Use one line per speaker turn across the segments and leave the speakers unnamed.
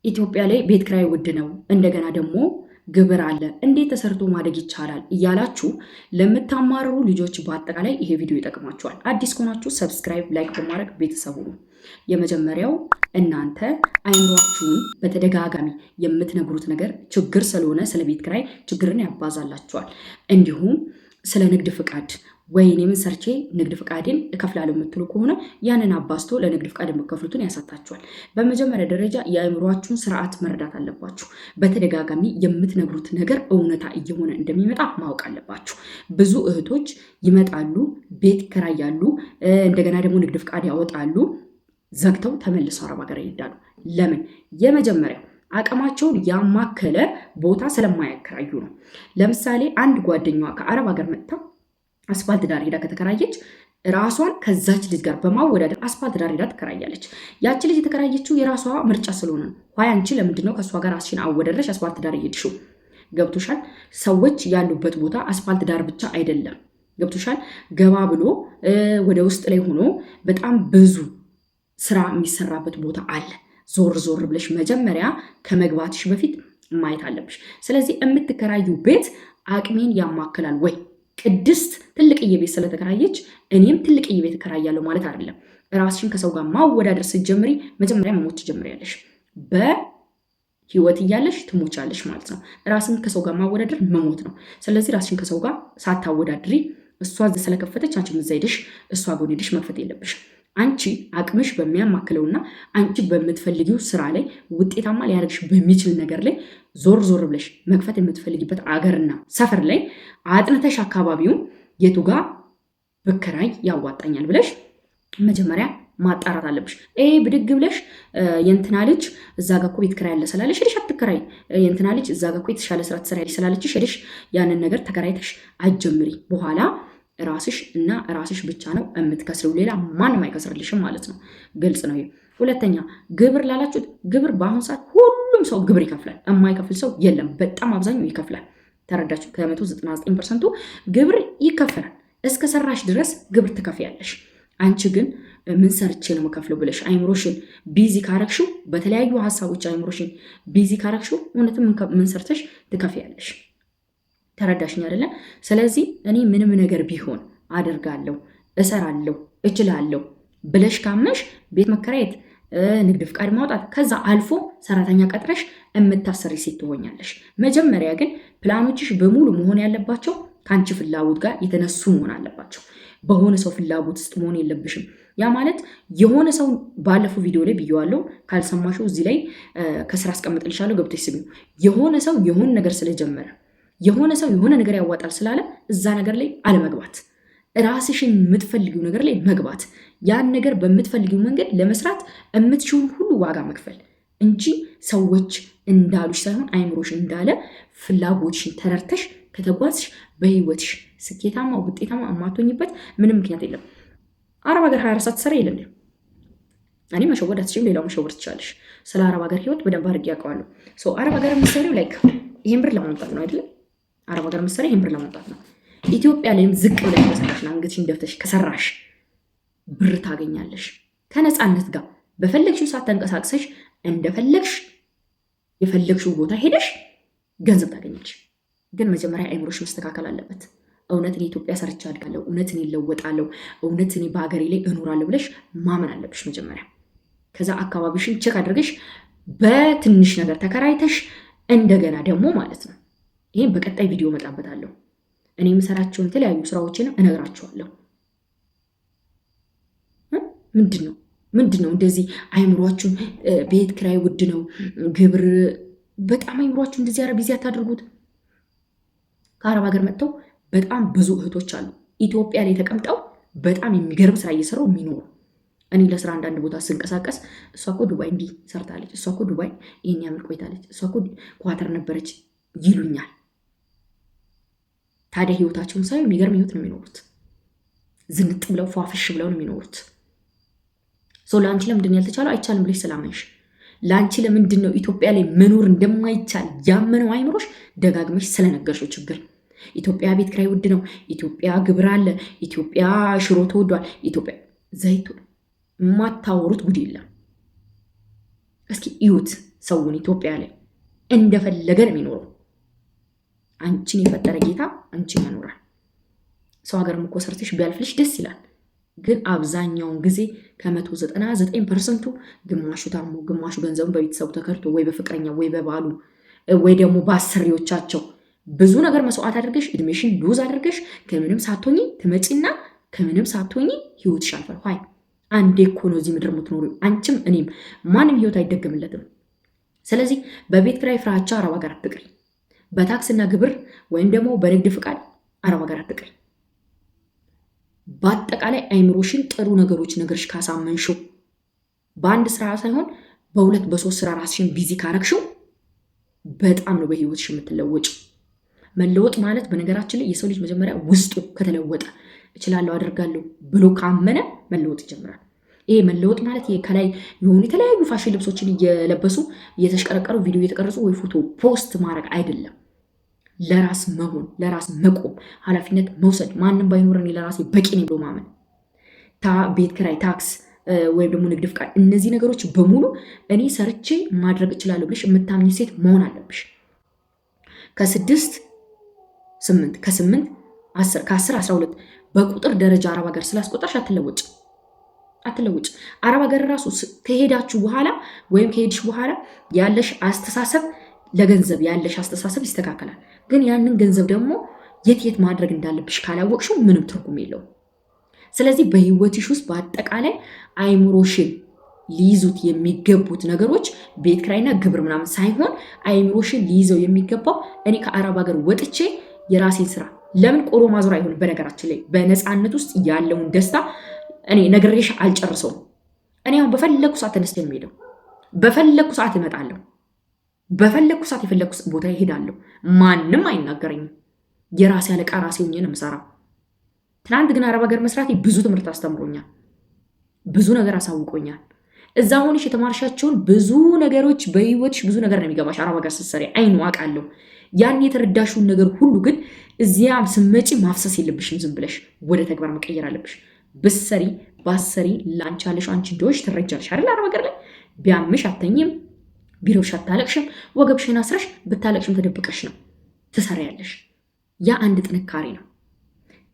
ኢትዮጵያ ላይ ቤት ክራይ ውድ ነው፣ እንደገና ደግሞ ግብር አለ፣ እንዴት ተሰርቶ ማደግ ይቻላል እያላችሁ ለምታማርሩ ልጆች በአጠቃላይ ይሄ ቪዲዮ ይጠቅማችኋል። አዲስ ከሆናችሁ ሰብስክራይብ፣ ላይክ በማድረግ ቤተሰቡ ነው። የመጀመሪያው እናንተ አይምሯችሁን በተደጋጋሚ የምትነግሩት ነገር ችግር ስለሆነ ስለ ቤት ክራይ ችግርን ያባዛላችኋል። እንዲሁም ስለ ንግድ ፍቃድ ወይኔ ምን ሰርቼ ንግድ ፍቃድን እከፍላለሁ የምትሉ ከሆነ ያንን አባዝቶ ለንግድ ፍቃድ የምትከፍሉትን ያሳጣችኋል። በመጀመሪያ ደረጃ የአእምሯችሁን ስርዓት መረዳት አለባችሁ። በተደጋጋሚ የምትነግሩት ነገር እውነታ እየሆነ እንደሚመጣ ማወቅ አለባችሁ። ብዙ እህቶች ይመጣሉ፣ ቤት ይከራያሉ፣ እንደገና ደግሞ ንግድ ፍቃድ ያወጣሉ፣ ዘግተው ተመልሰው አረብ ሀገር ይሄዳሉ። ለምን? የመጀመሪያው አቅማቸውን ያማከለ ቦታ ስለማያከራዩ ነው። ለምሳሌ አንድ ጓደኛዋ ከአረብ ሀገር መጥታ አስፋልት ዳር ሄዳ ከተከራየች ራሷን ከዛች ልጅ ጋር በማወዳደር አስፋልት ዳር ሄዳ ትከራያለች። ያቺ ልጅ የተከራየችው የራሷ ምርጫ ስለሆነ ነው። አንቺ ለምንድነው ከእሷ ጋር ራስሽን አወዳድረሽ አስፋልት ዳር እየሄድሽው? ገብቶሻል? ሰዎች ያሉበት ቦታ አስፋልት ዳር ብቻ አይደለም። ገብቶሻል? ገባ ብሎ ወደ ውስጥ ላይ ሆኖ በጣም ብዙ ስራ የሚሰራበት ቦታ አለ። ዞር ዞር ብለሽ መጀመሪያ ከመግባትሽ በፊት ማየት አለብሽ። ስለዚህ የምትከራዩ ቤት አቅሜን ያማክላል ወይ? ቅድስት ትልቅዬ ቤት ስለተከራየች እኔም ትልቅዬ ቤት እከራያለሁ ማለት አይደለም። ራስሽን ከሰው ጋር ማወዳደር ስትጀምሪ መጀመሪያ መሞት ትጀምሪያለሽ። በህይወት እያለሽ ትሞቻለሽ ማለት ነው። ራስን ከሰው ጋር ማወዳደር መሞት ነው። ስለዚህ ራስሽን ከሰው ጋር ሳታወዳድሪ እሷ እዚህ ስለከፈተች አንቺ እዛ ሄደሽ እሷ ጎን ሄደሽ መክፈት የለብሽም። አንቺ አቅምሽ በሚያማክለውና አንቺ በምትፈልጊው ስራ ላይ ውጤታማ ሊያደርግሽ በሚችል ነገር ላይ ዞር ዞር ብለሽ መክፈት የምትፈልጊበት አገርና ሰፈር ላይ አጥንተሽ አካባቢውን የቱ ጋር ብከራይ ያዋጣኛል ብለሽ መጀመሪያ ማጣራት አለብሽ። ብድግ ብለሽ የእንትና ልጅ እዛ ጋ እኮ ቤት ክራይ ያለ ስላለሽ ሄደሽ አትከራይ፣ የእንትና ልጅ እዛ ጋ እኮ የተሻለ ስራ ትሰሪያለሽ ስላለችሽ ሄደሽ ያንን ነገር ተከራይተሽ አትጀምሪ። በኋላ ራስሽ እና ራስሽ ብቻ ነው የምትከስረው፣ ሌላ ማንም አይከስርልሽም ማለት ነው። ግልጽ ነው። ሁለተኛ ግብር ላላችሁት፣ ግብር በአሁኑ ሰዓት ሁሉም ሰው ግብር ይከፍላል። የማይከፍል ሰው የለም። በጣም አብዛኛው ይከፍላል። ተረዳችሁ? ከ199% ግብር ይከፈላል። እስከ ሰራሽ ድረስ ግብር ትከፍያለሽ። አንቺ ግን ምን ሰርቼ ነው የምከፍለው ብለሽ አይምሮሽን ቢዚ ካረግሽው፣ በተለያዩ ሀሳቦች አይምሮሽን ቢዚ ካረግሽው እውነትም ምን ሰርተሽ ትከፍያለሽ። ተረዳሽኝ አይደለ? ስለዚህ እኔ ምንም ነገር ቢሆን አደርጋለሁ፣ እሰራለሁ፣ እችላለሁ ብለሽ ካመሽ ቤት መከራየት፣ ንግድ ፍቃድ ማውጣት፣ ከዛ አልፎ ሰራተኛ ቀጥረሽ የምታሰሪ ሴት ትሆኛለሽ። መጀመሪያ ግን ፕላኖችሽ በሙሉ መሆን ያለባቸው ከአንቺ ፍላጎት ጋር የተነሱ መሆን አለባቸው። በሆነ ሰው ፍላጎት ውስጥ መሆን የለብሽም። ያ ማለት የሆነ ሰው ባለፈው ቪዲዮ ላይ ብየዋለሁ፣ ካልሰማሽው እዚህ ላይ ከስራ አስቀምጥልሻለሁ፣ ገብተሽ ስሚው። የሆነ ሰው የሆነ ነገር ስለጀመረ የሆነ ሰው የሆነ ነገር ያዋጣል ስላለ እዛ ነገር ላይ አለመግባት፣ ራስሽን የምትፈልጊው ነገር ላይ መግባት፣ ያን ነገር በምትፈልጊው መንገድ ለመስራት የምትችውን ሁሉ ዋጋ መክፈል እንጂ ሰዎች እንዳሉሽ ሳይሆን አይምሮሽ እንዳለ ፍላጎትሽን ተረድተሽ ከተጓዝሽ በህይወትሽ ስኬታማ ውጤታማ የማትሆኝበት ምንም ምክንያት የለም። አረብ ሀገር 24 ሰዓት ትሰራ የለም። እኔ መሸወድ አትችይም፣ ሌላው መሸወድ ትችላለሽ። ስለ አረብ ሀገር ህይወት በደንብ አድርጌ ያውቀዋለሁ። አረብ ሀገር የምትሰሪው ላይክ ይሄን ብር ለማምጣት ነው አይደለም? አረብ ሀገር መሰለኝ ይሄን ብር ለማምጣት ነው። ኢትዮጵያ ላይም ዝቅ ብለሽ ከሰራሽ አንገትሽን ደፍተሽ ከሰራሽ ብር ታገኛለሽ። ከነፃነት ጋር በፈለግሽው ሰዓት ተንቀሳቅሰሽ እንደፈለግሽ የፈለግሽው ቦታ ሄደሽ ገንዘብ ታገኛለሽ። ግን መጀመሪያ አይምሮሽ መስተካከል አለበት። እውነት እኔ ኢትዮጵያ ሰርቼ አድጋለሁ፣ እውነት እኔ እለወጣለሁ፣ እውነት እኔ በሀገሬ ላይ እኖራለሁ ብለሽ ማመን አለብሽ መጀመሪያ። ከዛ አካባቢሽን ቼክ አድርገሽ በትንሽ ነገር ተከራይተሽ እንደገና ደግሞ ማለት ነው። ይህም በቀጣይ ቪዲዮ እመጣበታለሁ። እኔ የምሰራቸውን የተለያዩ ስራዎችንም እነግራችኋለሁ። ምንድን ነው እንደዚህ አይምሯችሁን ቤት ክራይ ውድ ነው፣ ግብር በጣም አይምሯችሁ እንደዚህ ቢዚ አታድርጉት። ከአረብ ሀገር መጥተው በጣም ብዙ እህቶች አሉ ኢትዮጵያ ላይ ተቀምጠው በጣም የሚገርም ስራ እየሰሩ የሚኖሩ። እኔ ለስራ አንዳንድ ቦታ ስንቀሳቀስ እሷ እኮ ዱባይ እንዲህ ሰርታለች፣ እሷ እኮ ዱባይ ይህን ያምር ቆይታለች፣ እሷ እኮ ኳተር ነበረች ይሉኛል። ታዲያ ህይወታቸውን ሳይሆን የሚገርም ህይወት ነው የሚኖሩት። ዝንጥ ብለው ፏፍሽ ብለው ነው የሚኖሩት። ለአንቺ ለምንድን ያልተቻለው? አይቻልም ብለሽ ስላመንሽ። ለአንቺ ለምንድን ነው ኢትዮጵያ ላይ መኖር እንደማይቻል ያመነው አይምሮሽ? ደጋግመሽ ስለነገርሽው ችግር። ኢትዮጵያ ቤት ክራይ ውድ ነው፣ ኢትዮጵያ ግብር አለ፣ ኢትዮጵያ ሽሮ ተወዷል፣ ኢትዮጵያ ዘይቱ። የማታወሩት ጉድ የለም። እስኪ እዩት። ሰውን ኢትዮጵያ ላይ እንደፈለገ ነው የሚኖረው። አንቺን የፈጠረ ጌታ አንቺን ያኖራል። ሰው ሀገርም እኮ ሰርተሽ ቢያልፍልሽ ደስ ይላል። ግን አብዛኛውን ጊዜ ከ199%ቱ ግማሹ ታሞ ግማሹ ገንዘቡን በቤተሰቡ ተከርቶ ወይ በፍቅረኛ ወይ በባሉ ወይ ደግሞ በአሰሪዎቻቸው ብዙ ነገር መስዋዕት አድርገሽ እድሜሽን ሉዝ አድርገሽ ከምንም ሳትሆኚ ትመጪና ከምንም ሳትሆኚ ህይወትሽ ያልፋል። ሆይ አንዴ እኮ ነው እዚህ ምድር የምትኖሪው። አንቺም እኔም ማንም ህይወት አይደገምለትም። ስለዚህ በቤት ኪራይ ፍራቻ አረብ ሀገር አትቅሪ። በታክስና ግብር ወይም ደግሞ በንግድ ፍቃድ አረብ ሀገር አትቅሪ። በአጠቃላይ አይምሮሽን ጥሩ ነገሮች ነገርሽ ካሳመንሽው በአንድ ስራ ሳይሆን በሁለት በሶስት ስራ ራስሽን ቢዚ ካረግሽው በጣም ነው በህይወትሽ የምትለወጭ። መለወጥ ማለት በነገራችን ላይ የሰው ልጅ መጀመሪያ ውስጡ ከተለወጠ እችላለሁ አደርጋለሁ ብሎ ካመነ መለወጥ ይጀምራል። ይሄ መለወጥ ማለት ይሄ ከላይ የሆኑ የተለያዩ ፋሽን ልብሶችን እየለበሱ እየተሽቀረቀሩ ቪዲዮ እየተቀረጹ ወይ ፎቶ ፖስት ማድረግ አይደለም። ለራስ መሆን፣ ለራስ መቆም፣ ኃላፊነት መውሰድ፣ ማንም ባይኖረን ለራሴ በቂ ነኝ ብሎ ማመን፣ ቤት ኪራይ፣ ታክስ ወይም ደግሞ ንግድ ፍቃድ፣ እነዚህ ነገሮች በሙሉ እኔ ሰርቼ ማድረግ እችላለሁ ብለሽ የምታምኝ ሴት መሆን አለብሽ። ከ8 10 12 በቁጥር ደረጃ አረብ ሀገር ስላስቆጣሽ አትለውጭ። አረብ ሀገር ራሱ ከሄዳችሁ በኋላ ወይም ከሄድሽ በኋላ ያለሽ አስተሳሰብ ለገንዘብ ያለሽ አስተሳሰብ ይስተካከላል። ግን ያንን ገንዘብ ደግሞ የት ማድረግ እንዳለብሽ ካላወቅሽው ምንም ትርጉም የለውም። ስለዚህ በህይወትሽ ውስጥ በአጠቃላይ አይምሮሽን ሊይዙት የሚገቡት ነገሮች ቤት ኪራይና ግብር ምናምን ሳይሆን አይምሮሽን ሊይዘው የሚገባው እኔ ከአረብ ሀገር ወጥቼ የራሴን ስራ ለምን ቆሎ ማዞር አይሆንም? በነገራችን ላይ በነፃነት ውስጥ ያለውን ደስታ እኔ ነግሬሽ አልጨርሰውም። እኔ አሁን በፈለኩ ሰዓት ተነስቼ ነው የምሄደው። በፈለኩ ሰዓት እመጣለሁ። በፈለኩ ሰዓት የፈለኩ ቦታ ይሄዳለሁ። ማንም አይናገረኝም። የራሴ አለቃ ራሴ ሆኜ ነው የምሰራው። ትናንት ግን አረብ ሀገር መስራቴ ብዙ ትምህርት አስተምሮኛል። ብዙ ነገር አሳውቆኛል። እዛ ሆነሽ የተማርሻቸውን ብዙ ነገሮች በህይወትሽ ብዙ ነገር ነው የሚገባሽ። አረብ ሀገር ስትሰሪ አይኑ አውቃለሁ። ያን የተረዳሽውን ነገር ሁሉ ግን እዚያ ስመጪ ማፍሰስ የለብሽም። ዝም ብለሽ ወደ ተግባር መቀየር አለብሽ። ብሰሪ ባሰሪ ላንቺ ያለሽ አንቺ እንደሆንሽ ትረጃለሽ አይደል? አረብ ሀገር ላይ ቢያምሽ አተኝም፣ ቢሮሽ አታለቅሽም። ወገብሽን አስረሽ ብታለቅሽም ተደብቀሽ ነው ትሰሪያለሽ። ያ አንድ ጥንካሬ ነው።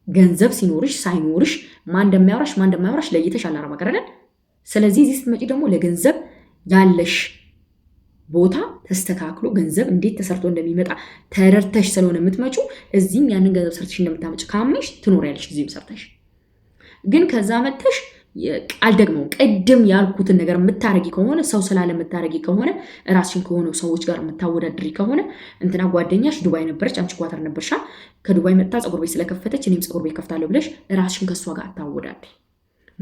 ገንዘብ ሲኖርሽ ሳይኖርሽ ማን እንደሚያወራሽ ማን እንደማያወራሽ ለይተሽ አለ አረብ ሀገር አይደል? ስለዚህ እዚህ ስትመጪ ደግሞ ለገንዘብ ያለሽ ቦታ ተስተካክሎ ገንዘብ እንዴት ተሰርቶ እንደሚመጣ ተረድተሽ ስለሆነ የምትመጪው እዚህም ያንን ገንዘብ ሰርተሽ እንደምታመጭ ካመንሽ ትኖሪያለሽ እዚህም ሰርተሽ። ግን ከዛ መጥተሽ አልደግመውም ቅድም ያልኩትን ነገር የምታረጊ ከሆነ ሰው ስላለ የምታረጊ ከሆነ ራስሽን ከሆነ ሰዎች ጋር የምታወዳድሪ ከሆነ እንትና ጓደኛሽ ዱባይ ነበረች አንቺ ኳተር ነበርሻ ከዱባይ መጥታ ፀጉር ቤት ስለከፈተች እኔም ፀጉር ቤት ከፍታለሁ ብለሽ ራስሽን ከሷ ጋር አታወዳድሪ።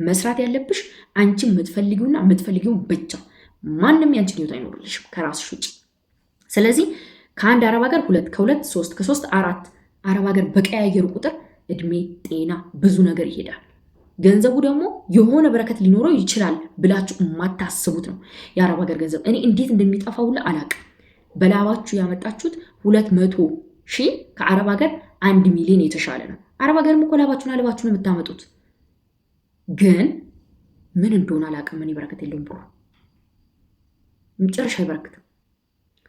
መስራት ያለብሽ አንቺ የምትፈልጊውና የምትፈልጊውን ብቻ። ማንም ያንቺን ህይወት አይኖርልሽም ከራስሽ ውጭ። ስለዚህ ከአንድ አረብ ሀገር 2 ከ2 3 ከ3 4 አረብ ሀገር በቀያየሩ ቁጥር እድሜ፣ ጤና፣ ብዙ ነገር ይሄዳል። ገንዘቡ ደግሞ የሆነ በረከት ሊኖረው ይችላል ብላችሁ የማታስቡት ነው የአረብ ሀገር ገንዘብ። እኔ እንዴት እንደሚጠፋው ሁላ አላቅም። በላባችሁ ያመጣችሁት 200,000 ከአረብ ሀገር 1 ሚሊዮን የተሻለ ነው። አረብ ሀገርም እኮ ላባችሁን አለባችሁን የምታመጡት ግን ምን እንደሆነ አላቅም። እኔ በረከት የለውም ብሮ መጨረሻ አይበረክትም።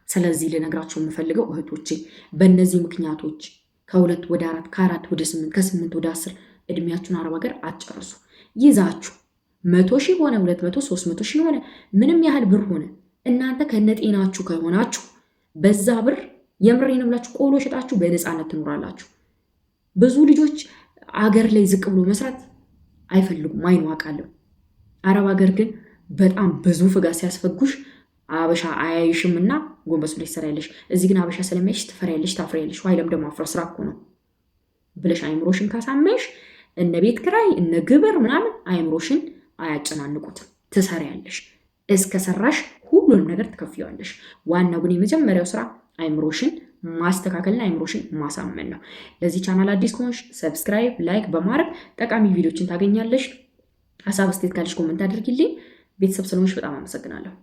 ስለዚህ ልነግራችሁ የምፈልገው እህቶቼ በእነዚህ ምክንያቶች ከ2 ወደ 4 ከ4 ወደ 8 ከ8 ወደ 10 እድሜያችሁን አረብ ሀገር አትጨርሱ። ይዛችሁ 100,000 ሆነ 200 300,000 ሆነ ምንም ያህል ብር ሆነ እናንተ ከነጤናችሁ ከሆናችሁ በዛ ብር የምሬን ብላችሁ ቆሎ ሸጣችሁ በነፃነት ትኖራላችሁ። ብዙ ልጆች አገር ላይ ዝቅ ብሎ መስራት አይፈልጉም። አይኑ አውቃለሁ። አረብ ሀገር ግን በጣም ብዙ ፍጋ ሲያስፈጉሽ አበሻ አያይሽምና ጎንበስ ብለሽ ትሰሪያለሽ። እዚህ ግን አበሻ ስለሚያይሽ ትፈሪያለሽ፣ ታፍሪያለሽ። ዋይለም ደግሞ አፍረ ስራ እኮ ነው ብለሽ አይምሮሽን ካሳመንሽ እነ ቤት ኪራይ እነ ግብር ምናምን አይምሮሽን አያጨናንቁትም። ትሰሪያለሽ። እስከ ሰራሽ ሁሉንም ነገር ትከፍያለሽ። ዋናው ግን የመጀመሪያው ስራ አይምሮሽን ማስተካከልና አይምሮሽን ማሳመን ነው። ለዚህ ቻናል አዲስ ከሆንሽ ሰብስክራይብ፣ ላይክ በማድረግ ጠቃሚ ቪዲዮችን ታገኛለሽ። ሀሳብ አስተያየት ካለሽ ኮሜንት አድርጊልኝ። ቤተሰብ ስለሆንሽ በጣም አመሰግናለሁ።